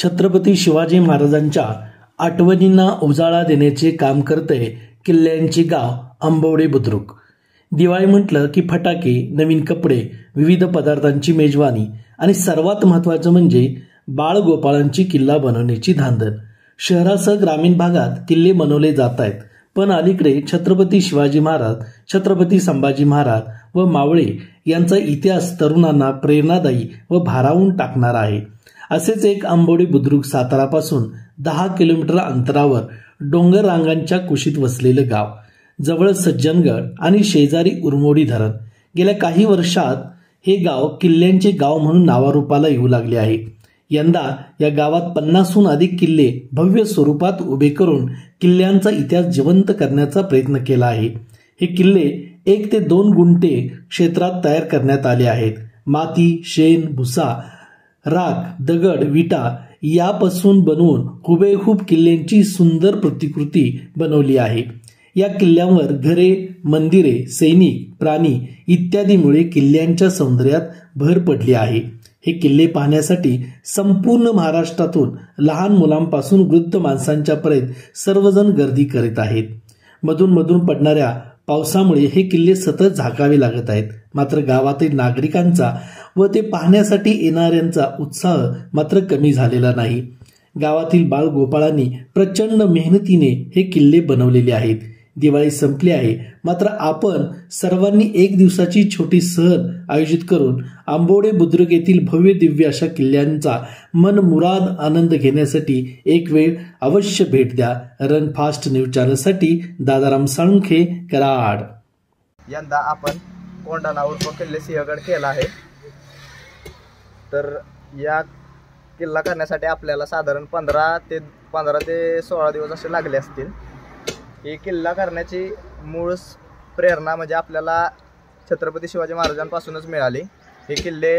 छत्रपती शिवाजी महाराजांच्या आठवणींना उजाळा देण्याचे काम करते किल्ल्यांचे गाव आंबवडे बुद्रुक। दिवाळी म्हटलं की फटाके, नवीन कपडे, विविध पदार्थांची मेजवानी आणि सर्वात महत्त्वाचं म्हणजे बाळगोपाळांची किल्ला बनवण्याची धांदल। शहरासह ग्रामीण भागात किल्ले बनवले जात आहेत, पण अलीकडे छत्रपती शिवाजी महाराज, छत्रपती संभाजी महाराज व मावळे यांचा इतिहास तरुणांना प्रेरणादायी व भारावून टाकणारा आहे। असेच एक आंबवडे बुद्रुक सातारापासून 10 किलोमीटर अंतरावर डोंगर रांगांच्या कुशीत वसलेले गाव। जवळ सज्जनगड आणि शेजारी उरमोडी धरण। गेल्या काही वर्षात हे गाव किल्ल्यांचे गाव म्हणून नावारूपाला येऊ लागले आहे। यंदा या गावात 50हून अधिक किल्ले भव्य स्वरूपात उभे करून किल्ल्यांचा इतिहास जिवंत करण्याचा प्रयत्न केला आहे। हे किल्ले 1 ते 2 गुंठे क्षेत्रात तयार करण्यात आले आहेत। माती, शेण, भुसा, राख, दगड, विटा यापासून बनवून हुबेहूब किल्ल्यांची सुंदर प्रतिकृती बनवली आहे। या किल्ल्यांवर घरे, मंदिरे, सैनिक, प्राणी इत्यादीमुळे किल्ल्यांच्या सौंदर्यात भर पडली आहे। हे किल्ले पाहण्यासाठी संपूर्ण महाराष्ट्रातून लहान मुलांपासून वृद्ध माणसांच्या पर्यंत सर्वजण गर्दी करीत आहेत। मधून मधून पडणाऱ्या पावसामुळे हे किल्ले सतत झाकावे लागत आहेत, मात्र गावातील नागरिकांचा व ते पाहण्यासाठी येणाऱ्यांचा उत्साह मात्र कमी झालेला नाही। गावातील बाळगोपाळांनी प्रचंड मेहनतीने हे किल्ले बनवलेले आहेत। दिवाळी संपली आहे, मात्र आपण सर्वांनी 1 दिवसाची छोटी सहल आयोजित करून आंबवडे बुद्रुक येथील भव्य दिव्य अशा किल्ल्यांचा मनमुराद आनंद घेण्यासाठी एक वेळ अवश्य भेट द्या। रन फास्ट न्यूज चॅनलसाठी दादाराम साळुंखे, कराड। यंदा आपण कोंढाणा उर्फ किल्ले सिंहगड केला आहे। तर या किल्ला करण्यासाठी आपल्याला साधारण 15 ते 16 दिवस असे लागले असतील। हे किल्ला करण्याची मूळ प्रेरणा म्हणजे आपल्याला छत्रपती शिवाजी महाराजांपासूनच मिळाली। हे किल्ले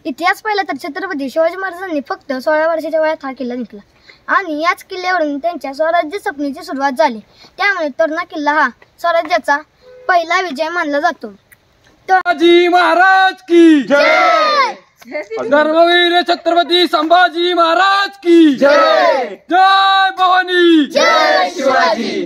इतिहास पाहिला तर छत्रपती शिवाजी महाराजांनी फक्त 16 वर्षाच्या वयात हा किल्ला जिंकला आणि याच किल्ल्यावरून त्यांच्या स्वराज्य स्वप्नाची सुरुवात झाली। त्यामुळे तोरणा किल्ला हा स्वराज्याचा पहिला विजय मानला जातो। शिवाजी महाराज की जय, धर्मवीर छत्रपती संभाजी महाराज की जय, जय भवानी, जय शिवाजी।